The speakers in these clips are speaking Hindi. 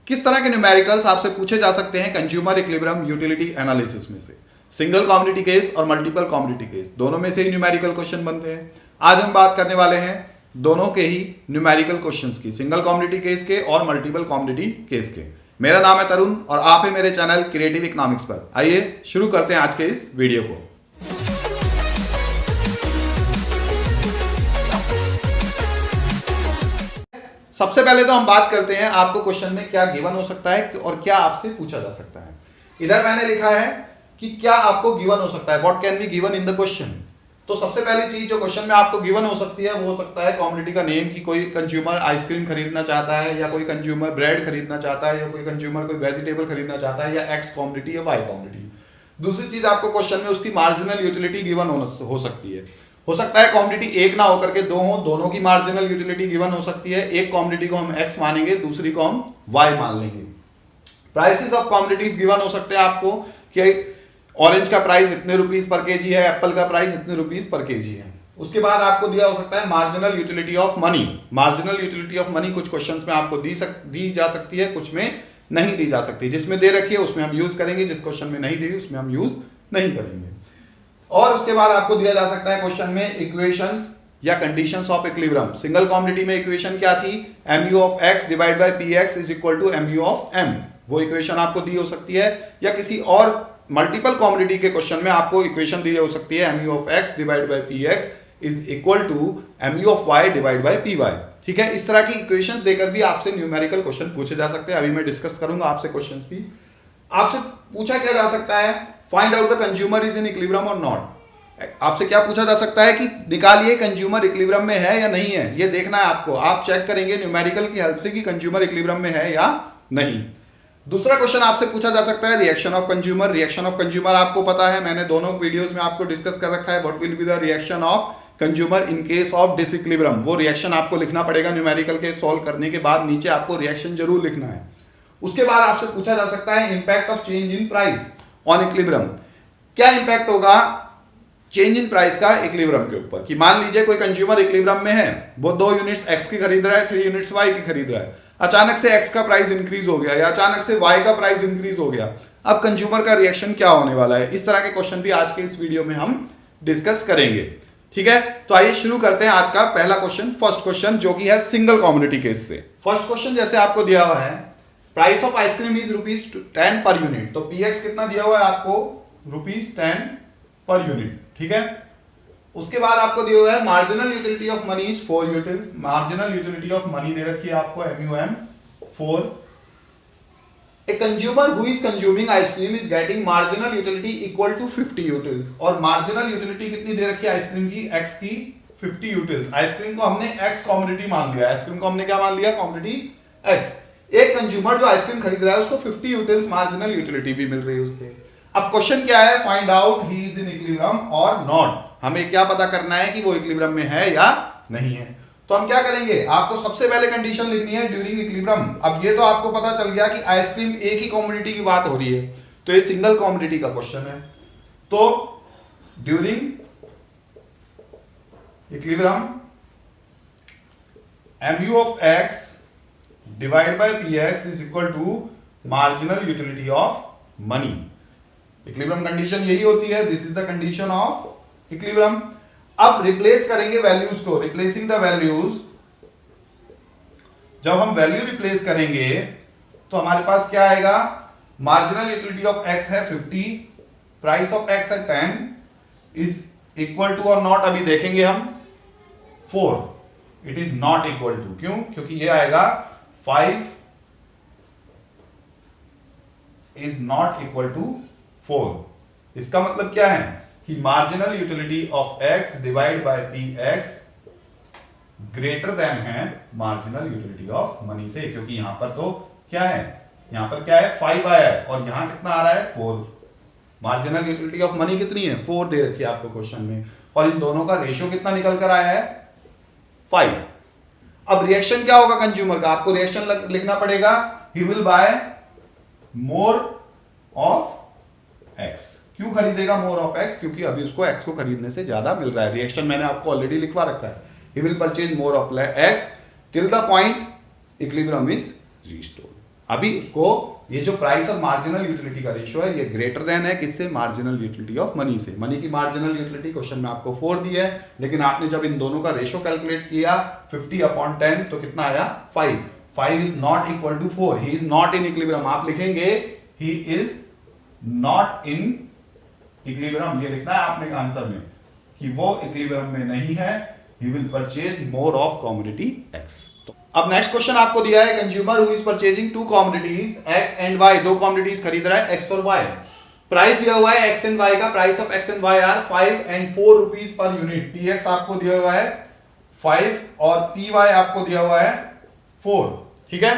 किस तरह के न्यूमेरिकल्स आपसे पूछे जा सकते हैं कंज्यूमर इक्विलिब्रियम यूटिलिटी एनालिसिस में से? सिंगल कमोडिटी केस और मल्टीपल कमोडिटी केस, दोनों में से ही न्यूमेरिकल क्वेश्चन बनते हैं। आज हम बात करने वाले हैं दोनों के ही न्यूमेरिकल क्वेश्चंस की, सिंगल कमोडिटी केस के और मल्टीपल कमोडिटी केस के। मेरा नाम है तरुण और आप है मेरे चैनल क्रिएटिव इकोनॉमिक्स पर। आइए शुरू करते हैं आज के इस वीडियो को। सबसे पहले तो हम बात करते हैं आपको क्वेश्चन में क्या गिवन हो सकता है और क्या आपसे पूछा जा सकता है। इधर मैंने लिखा है कि क्या आपको गिवन हो सकता है, what can be given in the question. तो सबसे पहली चीज जो क्वेश्चन में आपको गिवन हो सकती है वो हो सकता है कमोडिटी का नेम, कि कोई कंज्यूमर आइसक्रीम खरीदना चाहता है या कोई कंज्यूमर ब्रेड खरीदना चाहता है या कोई कंज्यूमर कोई वेजिटेबल खरीदना चाहता है, या एक्स कमोडिटी या वाई कमोडिटी। दूसरी चीज आपको क्वेश्चन में उसकी मार्जिनल यूटिलिटी गिवन हो सकती है। हो सकता है कमोडिटी एक ना होकर के दो हो, दोनों की मार्जिनल यूटिलिटी गिवन हो सकती है। एक कमोडिटी को हम एक्स मानेंगे, दूसरी को हम वाई मान लेंगे। प्राइसेस ऑफ कमोडिटीज गिवन हो सकते हैं आपको कि ऑरेंज का प्राइस इतने रुपीस पर केजी है, एप्पल का प्राइस इतने रुपीस पर केजी है। उसके बाद आपको दिया हो सकता है marginal utility of money. Marginal utility of money कुछ क्वेश्चंस में आपको दी जा सकती है, कुछ में नहीं दी जा सकती। जिसमें दे रखी है उसमें हम यूज करेंगे, जिस क्वेश्चन में नहीं दी उसमें हम यूज नहीं करेंगे। और उसके बाद आपको दिया जा सकता है क्वेश्चन में इक्वेशंस या conditions of equilibrium. Single commodity में इक्वेशन क्या थी? mu of x divide by px is equal to mu of m। वो इक्वेशन आपको दी हो सकती है, या किसी और मल्टीपल कमोडिटी के क्वेश्चन में आपको इक्वेशन दी हो सकती है mu of x divide by px is equal to mu of y divide by py। ठीक है, इस तरह की इक्वेशंस देकर भी आपसे न्यूमेरिकल क्वेश्चन पूछे जा सकते हैं। अभी मैं डिस्कस करूंगा आपसे क्वेश्चंस भी। आपसे पूछा क्या जा सकता है? Find out the consumer is in equilibrium और नॉट। आपसे क्या पूछा जा सकता है कि निकालिए कंज्यूमर इक्विलिब्रियम में है या नहीं है। ये देखना है आपको, आप चेक करेंगे न्यूमेरिकल की हेल्प से कि कंज्यूमर इक्विलिब्रियम में है या नहीं। दूसरा क्वेश्चन आपसे पूछा जा सकता है reaction of consumer. Reaction of consumer आपको पता है, मैंने दोनों वीडियोस में आपको डिस्कस कर रखा है। What will be the reaction of consumer in case of disequilibrium. वो रिएक्शन आपको लिखना पड़ेगा न्यूमेरिकल के सॉल्व करने के बाद, नीचे आपको रिएक्शन जरूर लिखना है। उसके बाद आपसे पूछा जा सकता है impact of change in price on equilibrium. क्या इंपैक्ट होगा चेंज इन प्राइस का इक्विलिब्रियम के ऊपर? कि मान लीजिए कोई कंज्यूमर इक्विलिब्रियम में है, वो 2 यूनिट्स एक्स की खरीद रहा है, 3 यूनिट्स वाई की खरीद रहा है। अचानक से एक्स का प्राइस इंक्रीज हो गया या अचानक से वाई का प्राइस इंक्रीज हो गया। अब कंज्यूमर का रिएक्शन क्या होने वाला है? इस तरह के क्वेश्चन भी आज के इस वीडियो में हम डिस्कस करेंगे। ठीक है, तो आइए शुरू करते हैं आज का पहला क्वेश्चन, फर्स्ट क्वेश्चन, जो कि है सिंगल कमोडिटी केस से। फर्स्ट क्वेश्चन जैसे आपको दिया हुआ है, price of ice cream is ₹10 per unit. तो px कितना दिया हुआ है आपको? ₹10 पर यूनिट। ठीक है, उसके बाद आपको दिया हुआ है marginal utility of money is 4 utils. Marginal utility of money दे रखी है आपको MUM 4। A consumer who is consuming ice cream is getting marginal utility equal to 50 utils. और मार्जिनल यूटिलिटी कितनी दे रखी है आइसक्रीम की? x की 50 यूटिल्स। आइसक्रीम को हमने x कमोडिटी मान लिया, आइसक्रीम को हमने क्या मान लिया? Commodity x। एक कंज्यूमर जो आइसक्रीम खरीद रहा है उसको 50 यूटिल्स मार्जिनल यूटिलिटी भी मिल रही है उससे। अब क्वेश्चन क्या है? Find out he is in equilibrium और नॉट। हमें क्या पता करना है कि वो इक्विलिब्रियम में है या नहीं है। तो हम क्या करेंगे, आपको सबसे पहले कंडीशन लिखनी है ड्यूरिंग इक्विलिब्रियम। अब ये तो आपको पता चल गया कि आइसक्रीम एक ही कमोडिटी की बात हो रही है, तो ये सिंगल कमोडिटी का क्वेश्चन है। तो during equilibrium mu of x divide by px is equal to marginal utility of money. Equilibrium condition यही होती है, this is the condition of equilibrium. अब रिप्लेस करेंगे वैल्यूज को, रिप्लेसिंग द वैल्यूज। जब हम वैल्यू रिप्लेस करेंगे तो हमारे पास क्या आएगा? मार्जिनल यूटिलिटी ऑफ x है 50, प्राइस ऑफ x है 10 इज इक्वल टू और नॉट, अभी देखेंगे हम 4। It is not equal to, क्यों? क्योंकि ये आएगा 5 इज नॉट इक्वल टू 4। इसका मतलब क्या है कि marginal utility of x divide by px greater than है मार्जिनल यूटिलिटी ऑफ मनी से, क्योंकि यहां पर तो क्या है, यहां पर क्या है 5 आया है और यहां कितना आ रहा है 4। मार्जिनल यूटिलिटी ऑफ मनी कितनी है? 4 दे रखी है आपको क्वेश्चन में, और इन दोनों का रेशियो कितना निकल कर आया है? 5। अब रिएक्शन क्या होगा कंज्यूमर का? आपको रिएक्शन लिखना पड़ेगा, he will buy more of x। क्यों खरीदेगा मोर ऑफ x? क्योंकि अभी उसको x को खरीदने से ज्यादा मिल रहा है। रिएक्शन मैंने आपको ऑलरेडी लिखवा रखा है, he will purchase more of x till the point equilibrium is restored। अभी उसको ये जो प्राइस और मार्जिनल यूटिलिटी का रेशियो है ये ग्रेटर देन है किससे, मार्जिनल यूटिलिटी ऑफ मनी से। मनी की मार्जिनल यूटिलिटी क्वेश्चन में आपको 4 दी है, लेकिन आपने जब इन दोनों का रेशियो कैलकुलेट किया 50/10 तो कितना आया 5। 5 is not equal to 4, he is not in equilibrium. आप लिखेंगे he is not in equilibrium, ये लिखना है आपने आंसर में कि वो इक्विलिब्रियम में नहीं है। He will purchase more of commodity X. अब नेक्स्ट क्वेश्चन आपको दिया है, consumer who is purchasing two commodities X and Y, दो कमोडिटीज खरीद रहा है एक्स और वाई। प्राइस दिया हुआ है एक्स एंड वाई का, price of X and Y are 5 and 4 rupees per unit. P X आपको दिया हुआ है 5 और पी वाई आपको दिया हुआ है 4, ठीक है।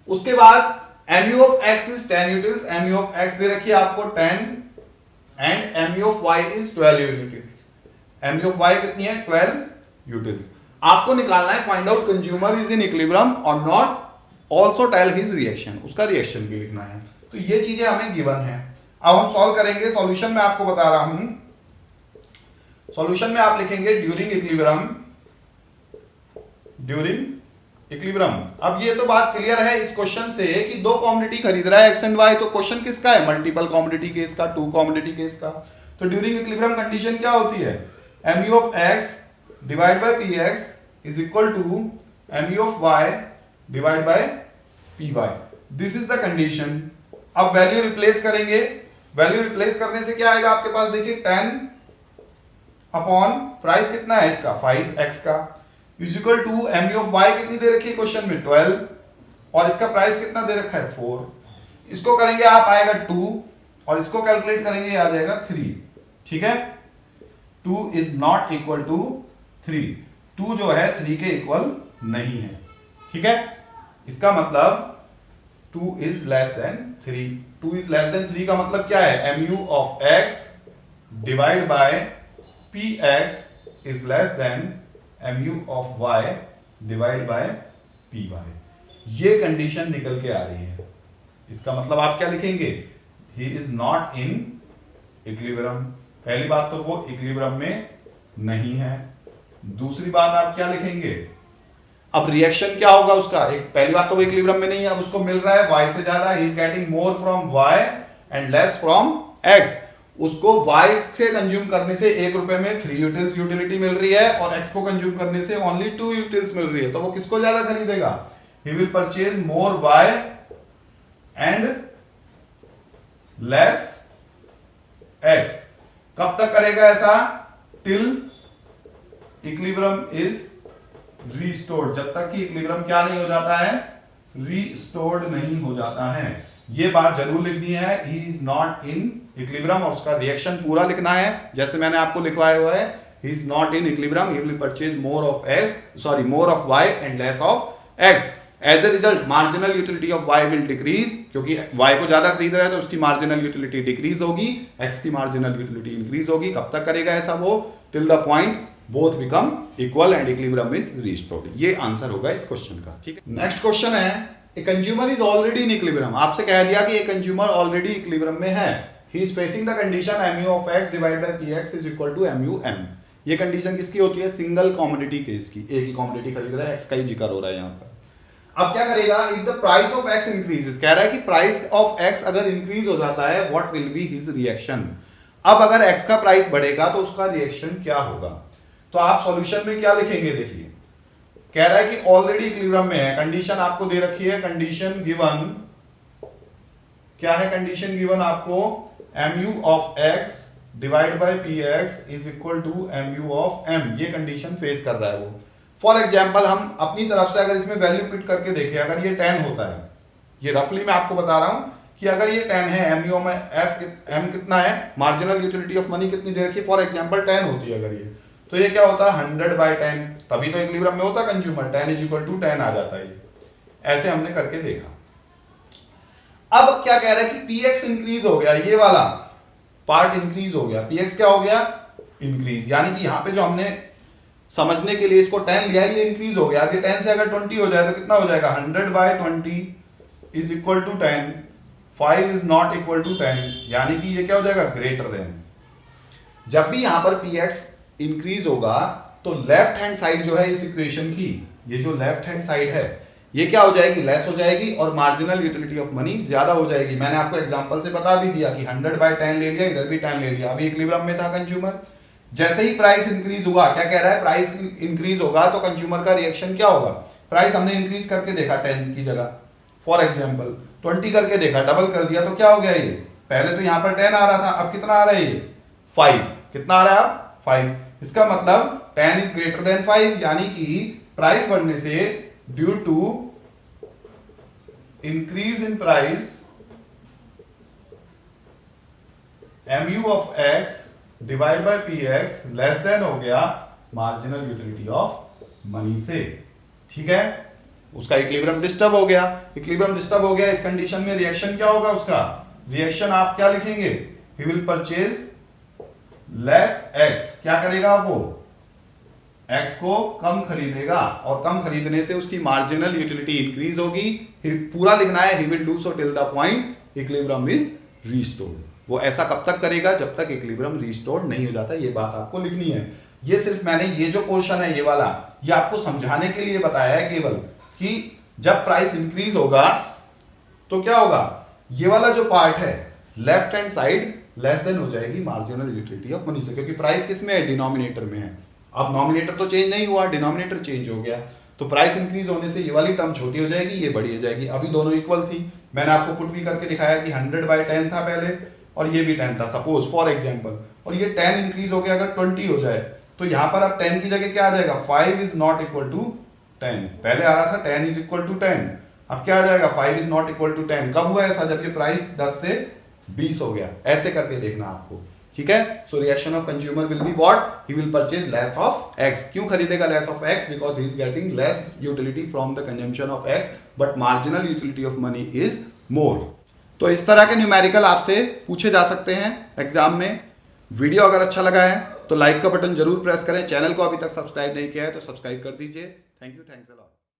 उसके बाद mu of x is 10 utils, mu of x दे रखी है आपको 10 and mu of y is 12 utils. mu of y कितनी है 12 यूटिल्स। आपको निकालना है find out consumer is in equilibrium और not, also tell his reaction, उसका रिएक्शन भी लिखना है। तो ये चीजें हमें गिवन है। अब हम सॉल्व करेंगे। सॉल्यूशन में आपको बता रहा हूं, सॉल्यूशन में आप लिखेंगे ड्यूरिंग इक्विलिब्रियम, ड्यूरिंग इक्विलिब्रियम। अब ये तो बात क्लियर है इस क्वेश्चन से कि दो कमोडिटी खरीद रहा है एक्स एंड वाई, तो क्वेश्चन किसका है, मल्टीपल कमोडिटी केस का, टू कमोडिटी केस का। तो ड्यूरिंग इक्विलिब्रियम कंडीशन क्या होती है, mu of x divide by px is equal to mu of y divide by py। This is the condition. अब वैल्यू रिप्लेस करेंगे, वैल्यू रिप्लेस करने से क्या आएगा आपके पास, देखिए 10 अपॉन प्राइस कितना है इसका 5x का is equal to mu of y कितनी दे रखी है क्वेश्चन में 12 और इसका प्राइस कितना दे रखा है 4। इसको करेंगे आप आएगा 2 और इसको कैलकुलेट करेंगे आ जाएगा 3, ठीक है। 2 इज नॉट इक्वल टू 3, 2 जो है 3 के इक्वल नहीं है, ठीक है। इसका मतलब 2 is less than 3। 2 is less than 3 का मतलब क्या है, mu of x divide by px is less than mu of y divide by py। ये कंडीशन निकल के आ रही है। इसका मतलब आप क्या लिखेंगे, he is not in equilibrium. पहली बात तो वो इक्विलिब्रियम में नहीं है। दूसरी बात आप क्या लिखेंगे, अब रिएक्शन क्या होगा उसका, एक पहली बात तो वो इक्विलिब्रियम में नहीं है, अब उसको मिल रहा है y से ज्यादा, he is getting more from y and less from x। उसको y से कंज्यूम करने से 1 रुपए में 3 यूटिल्स यूटिलिटी मिल रही है और x को कंज्यूम करने से ओनली 2 यूटिल्स मिल रही है, तो वो किसको ज्यादा खरीदेगा, ही will purchase more y and less x। कब तक करेगा ऐसा, टिल इक्विलिब्रियम इज रीस्टोर्ड, जब तक कि इक्विलिब्रियम क्या नहीं हो जाता है, रीस्टोर्ड नहीं हो जाता है। ये बात जरूर लिखनी है, he is not in equilibrium और उसका रिएक्शन पूरा लिखना है जैसे मैंने आपको लिखवाया हुआ है, he is not in equilibrium, he will purchase more of x, sorry more of y and less of x। As a result marginal utility of y will decrease, क्योंकि y को ज्यादा खरीद रहा है तो उसकी मार्जिनल यूटिलिटी डिक्रीज होगी, x की मार्जिनल यूटिलिटी इंक्रीज होगी। कब तक करेगा ऐसा वो, till the point both become equal and equilibrium is restored. ये आंसर होगा इस क्वेश्चन का, ठीक है। नेक्स्ट क्वेश्चन है, a consumer is already in equilibrium. आपसे कह दिया कि ए कंज्यूमर ऑलरेडी इक्विलिब्रियम में है, he is facing the condition mu of x divide by px is equal to mu m। ये कंडीशन किसकी होती है, सिंगल कमोडिटी केस की, एक ही कमोडिटी खरीद रहा है, x का ही जिक्र हो रहा है यहाँ पर। अब क्या करेगा, if the price of x increases, कह रहा है कि प्राइस ऑफ x अगर इंक्रीज हो जाता है what will be his reaction. अब अगर x का प्राइस बढ़ेगा तो उसका रिएक्शन क्या होगा, तो आप सॉल्यूशन में क्या लिखेंगे, देखिए कह रहा है कि ऑलरेडी इक्विलिब्रियम में है, कंडीशन आपको दे रखी है, कंडीशन गिवन क्या है, कंडीशन गिवन आपको mu of x divide by px is equal to mu of m। ये कंडीशन फेस कर रहा है वो। फॉर एग्जांपल हम अपनी तरफ से अगर इसमें वैल्यू फिट करके देखें, अगर ये 10 होता है, ये रफली मैं आपको बता रहा हूं कि अगर ये 10 है, mu में m कितना है, मार्जिनल यूटिलिटी ऑफ मनी कितनी दे रखी है, फॉर एग्जांपल 10 होती है अगर ये, तो ये क्या होता है 100/10, तभी तो इक्विलिब्रियम में होता कंज्यूमर, 10 इज इक्वल टू 10 आ जाता है। ये ऐसे हमने करके देखा। अब क्या कह रहा है कि px इंक्रीज हो गया, ये वाला पार्ट इंक्रीज हो गया, px क्या हो गया इंक्रीज, यानी कि यहां पे जो हमने समझने के लिए इसको 10 लिया है ये इंक्रीज हो गया। आगे 10 से अगर 20 हो जाए तो कितना हो जाएगा, 100/20 is equal to 10, 5 is not equal to 10, यानी कि ये क्या हो जाएगा ग्रेटर देन। जब भी यहां पर px इंक्रीज होगा तो लेफ्ट हैंड साइड जो है इस इक्वेशन की, ये जो लेफ्ट हैंड साइड है ये क्या हो जाएगी, लेस हो जाएगी और मार्जिनल यूटिलिटी ऑफ मनी ज्यादा हो जाएगी। मैंने आपको एग्जांपल से बता भी दिया कि 100/10 ले लिया, इधर भी 10 ले लिया, अभी इक्विलिब्रियम में था कंज्यूमर। जैसे ही प्राइस इंक्रीज हुआ, क्या कह रहा है, प्राइस इंक्रीज होगा तो कंज्यूमर का रिएक्शन क्या होगा, प्राइस हमने इंक्रीज करके देखा 10 की जगह, फॉर एग्जाम्पल 20 करके देखा, डबल कर दिया तो क्या हो गया, ये पहले तो यहां पर 10 आ रहा था, अब कितना आ रहा है, ये 5। कितना आ रहा है अब, 5। इसका मतलब 10 इज ग्रेटर देन 5, यानी कि प्राइस बढ़ने से due to increase in price mu of x divide by px less than हो गया मार्जिनल यूटिलिटी ऑफ मनी से। ठीक है, उसका इक्विलिब्रियम डिस्टर्ब हो गया। इक्विलिब्रियम डिस्टर्ब हो गया, इस कंडीशन में रिएक्शन क्या होगा, उसका रिएक्शन आप क्या लिखेंगे, ही विल परचेज लेस x। क्या करेगा वो, x को कम खरीदेगा और कम खरीदने से उसकी मार्जिनल यूटिलिटी इंक्रीज होगी। पूरा लिखना है, he will do so till the point equilibrium is restored. वो ऐसा कब तक करेगा, जब तक इक्विलिब्रियम रीस्टोर्ड नहीं हो जाता। ये बात आपको लिखनी है। ये सिर्फ मैंने ये जो पोर्शन है ये वाला, ये आपको समझाने के लिए बताया है केवल कि जब प्राइस इंक्रीज होगा तो क्या होगा, ये वाला जो पार्ट है left hand side lace than हो जाएगी मार्जिनल यूटिलिटी ऑफ मनी से, क्योंकि प्राइस किस में है, डिनोमिनेटर में है। अब नॉमिनेटर तो चेंज नहीं हुआ, डिनोमिनेटर चेंज हो गया, तो प्राइस इंक्रीज होने से ये वाली टर्म छोटी हो जाएगी, ये बड़ी हो जाएगी। अभी दोनों इक्वल थी, मैंने आपको पुट भी करके दिखाया कि 100/10 था पहले और ये भी 10 था, सपोज फॉर एग्जांपल, और ये 10 इंक्रीज हो गया अगर 20 हो जाए तो यहां पर अब 10 की जगह क्या आ जाएगा, 5 इज नॉट इक्वल टू 10। पहले आ रहा था 10 इज इक्वल टू 10, अब क्या आ जाएगा, 5 इज नॉट इक्वल टू 10। कब हुआ ऐसा, जबकि प्राइस 10 से 20 हो गया। ऐसे करके देखना आपको, ठीक है। So reaction of consumer will be what, he will purchase less of x। क्यों खरीदेगा less of x, because he is getting less utility from the consumption of x, but marginal utility of money is more. तो इस तरह के न्यूमेरिकल आपसे पूछे जा सकते हैं एग्जाम में। वीडियो अगर अच्छा लगा है तो लाइक का बटन जरूर प्रेस करें। चैनल को अभी तक सब्सक्राइब नहीं किया है तो सब्सक्राइब कर दीजिए। Thank you, thanks a lot.